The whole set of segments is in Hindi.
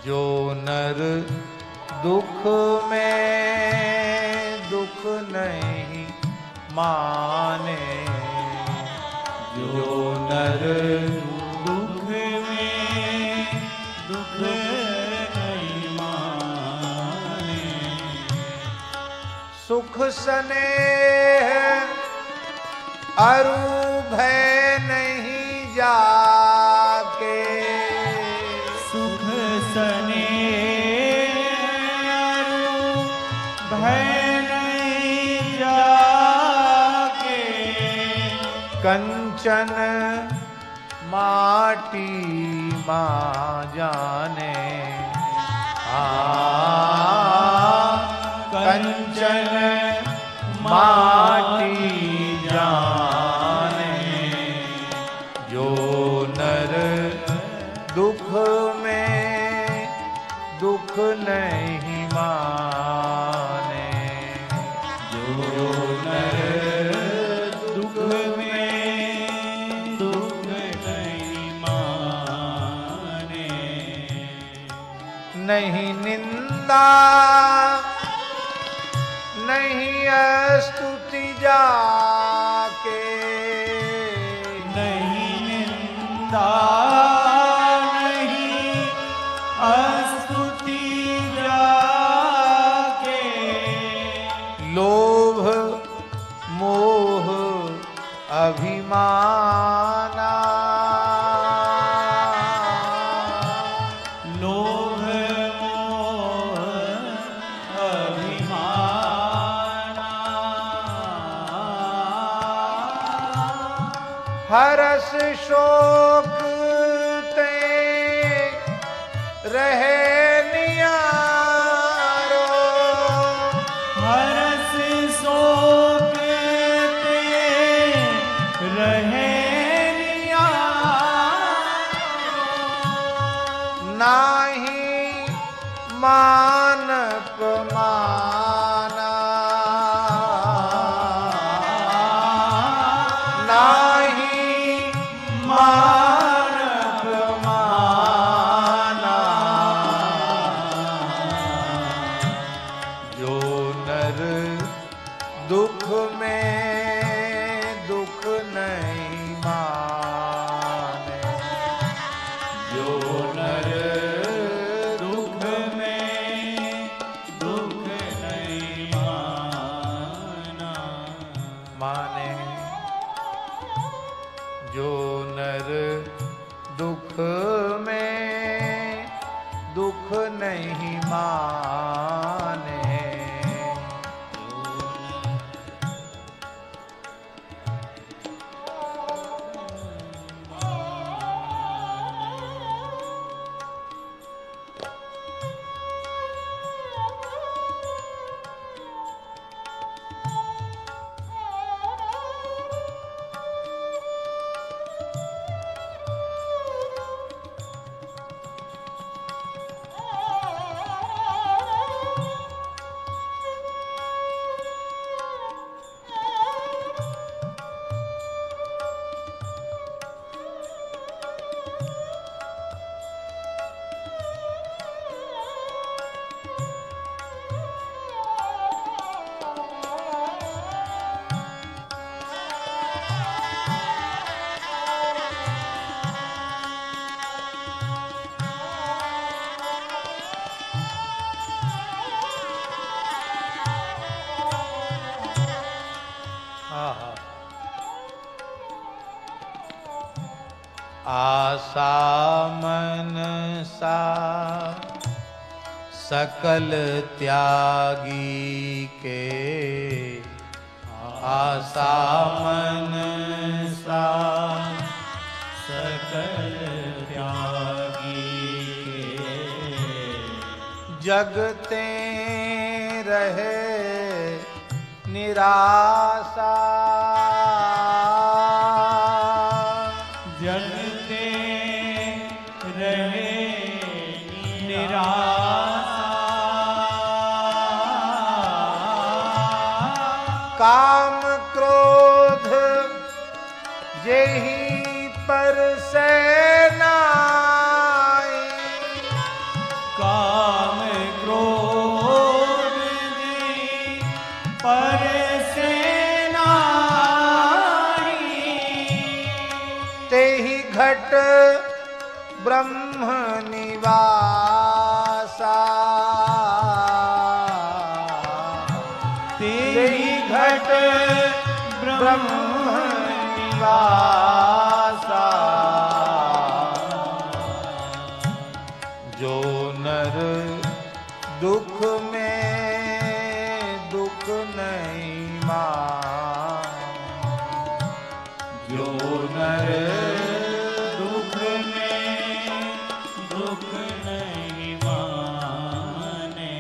जो नर दुख में दुख नहीं माने, जो नर दुख में दुख नहीं माने, सुख स्नेह अरु भय नहीं जाके, सुख स्नेह अरु भय नहीं जाके, कंचन माटी माँ जाने, कंचन माटी जाने, जो नर दुख में दुख नहीं माने, जो नर दुख में दुख नहीं माने, नहीं निंदा नहीं स्तुति जाके, नहीं निंदा नहीं स्तुति जाके, लोभ मोह अभिमाना, लोभ मोह अभिमाना, हरस शोक ते रहे नियारो, हरस शोक ते रहे नियारो, नाही मानक माना, नाही मानक माना, जो नर दुख में दुख नहीं माने, जो नर दुख में दुख नहीं माना, माने, जो नर दुख में दुख नहीं माने, आशा मनसा सकल त्यागी के, आशा मनसा सकल त्यागी जगते रहे निराशा, जगते रहे निराशा, काम क्रोध जेहि पर से नाई, निवासा तेरी घट ब्रह्म निवासा जो नर दुख में दुख नहीं जो नर दुख में दुख नहीं माने।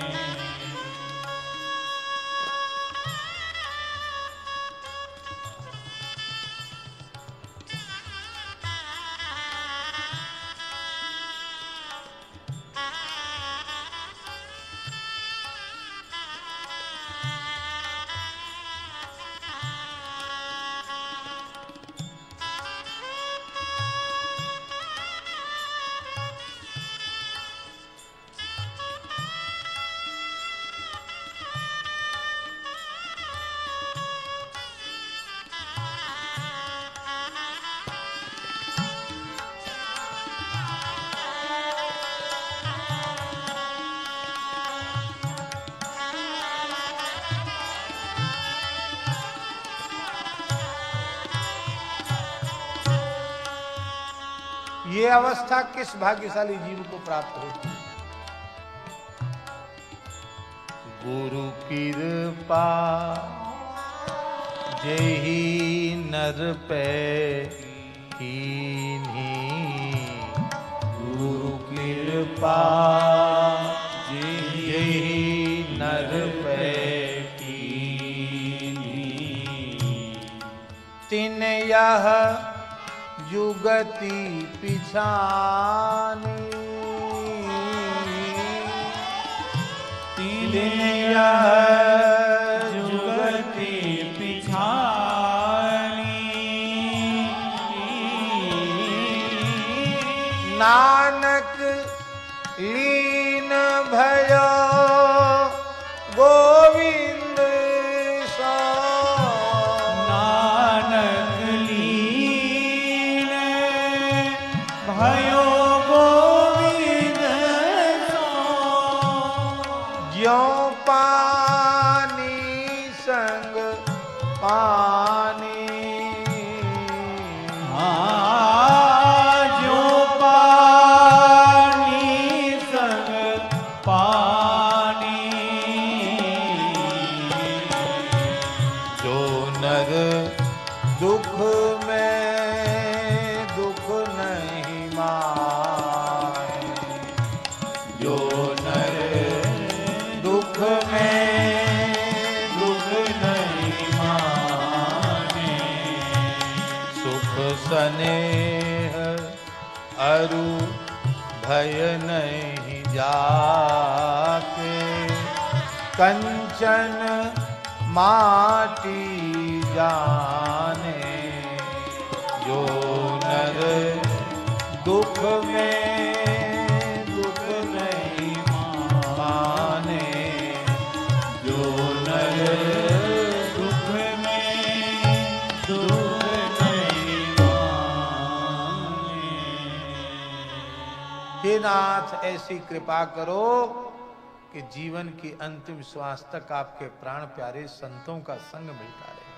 ये अवस्था किस भाग्यशाली जीव को प्राप्त होती है? गुरु कृपा जेहि नर पे कीन्ही, गुरु कृपा जेहि नर पे कीन्ही, तिन यह युगति पिछानी, तिन यह युगति पिछानी, नानक लीन भयो गोविंद सो, नानक लीन भयो गोविंद सो, ज्यों पानी संग पानी, जो पानी संग पानी, जो नर दुख में दुख नहीं माने, जो नर दुख में दुख नहीं माने, सुख स्नेह अरु भय नहीं जाके, कंचन माटी जाने, जो नर दुख में दुख नहीं माने, जो नर दुख में दुख नहीं माने। हे नाथ ऐसी कृपा करो कि जीवन की अंतिम श्वास तक आपके प्राण प्यारे संतों का संग मिलता रहे।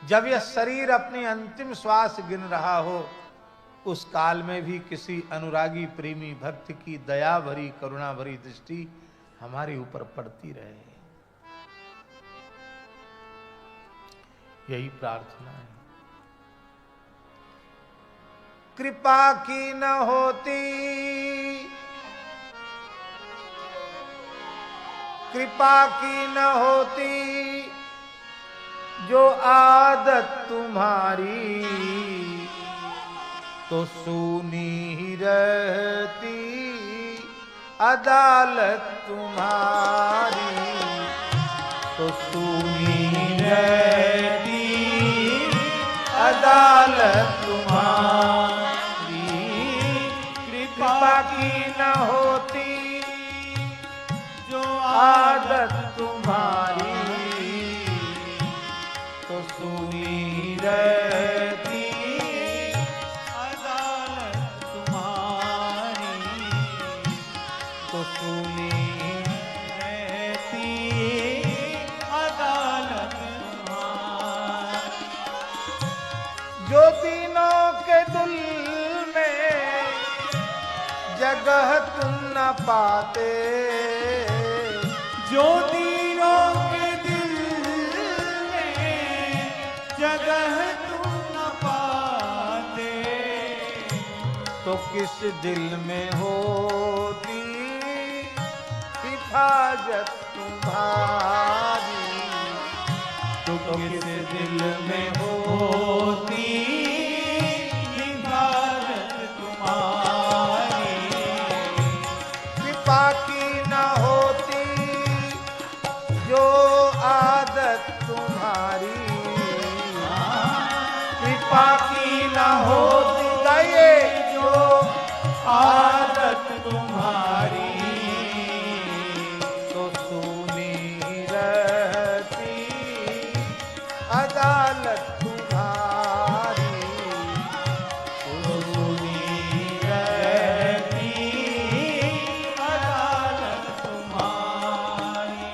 जब यह शरीर अपनी अंतिम श्वास गिन रहा हो, उस काल में भी किसी अनुरागी प्रेमी भक्त की दया भरी करुणा भरी दृष्टि हमारे ऊपर पड़ती रहे, यही प्रार्थना है। कृपा की न होती, कृपा की न होती जो आदत तुम्हारी, तो सूनी ही रहती अदालत तुम्हारी, तो सूनी ही रहती अदालत तुम्हारी। कृपा की न होती जो आदत तुम्हारी, तो सुनी रहती अदालत तुम्हारी। तो सुनी रहती अदालत तुम्हारी। जो तीनों के दिल में जगह तुम न पाते, जो तीनों के दिल में जगह तुम न पाते, तो किस दिल में होती हिफाजत तुम्हारी। तो किस दिल में होती हिफाजत तुम्हारी। कृपा की न होती जो आदत तुम्हारी। कृपा की न होती गाइए जो आदत तुम्हारी। तो सुनी रहती अदालत तुम्हारी। तो सुनी रहती अदालत तुम्हारी।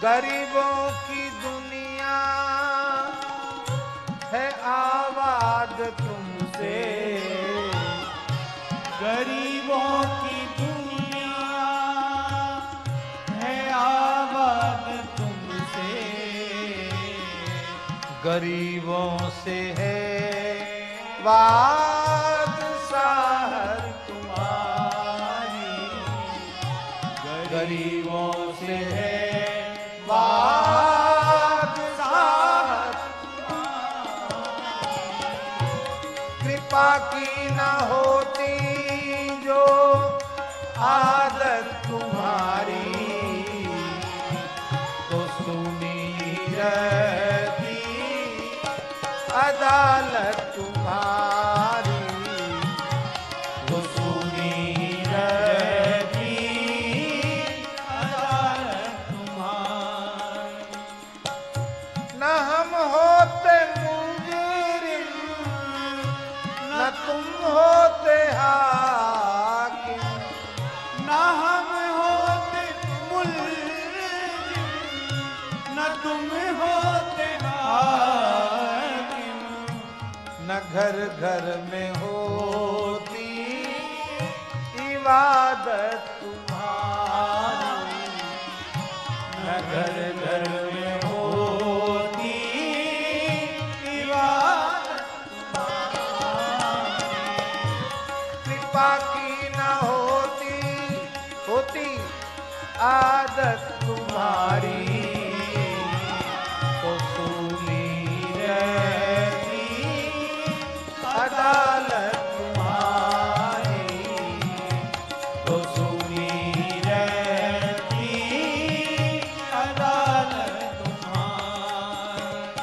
गरीबों की दुनिया है आबाद तुमसे। गरीबों की दुनिया है आबाद तुमसे। गरीबों से है वाद शहर तुम्हारी। गरीबों से है वाद शहर। कृपा की न होती जो आदत तुम्हारी। तो सुनी रहती अदालत तुम्हारी। तो सुनी रहती अदालत तुम्हारी। न हम होते मुजरिम न तुम होते हाकिम। न हम होते मुल्जिम, न तुम होते हाकिम। न घर घर में होती इबादत तुम्हारी। न घर घर में होती इबादत तुम्हारी। कृपा की न होती आदत तुम्हारी। तो सुनी रहती अदालत तुम्हारी। तो सुनी रहती अदालत तुम्हारी।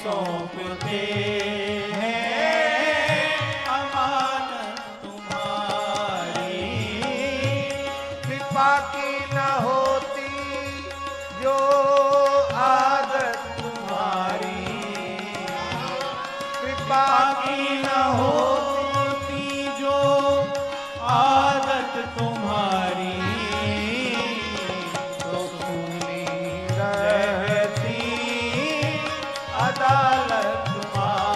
सौंपते हैं अमानत तुम्हारी। कृपा की न होती जो आदत तुम्हारी, कृपा की न होती जो आदत तुम्हारी, तो सुनी रहती अदालत तुम्हारी,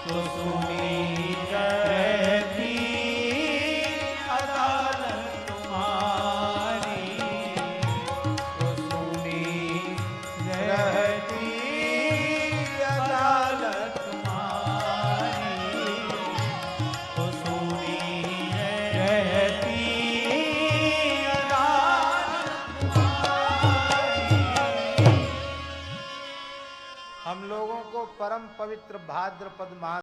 तो सुनी रहती अदालत तुम्हारी, तो सुनी रहती अदालत तुम्हारी, तो सुनी रहती अदालत तुम्हारी। हम लोगों को परम पवित्र भाद्रपद मास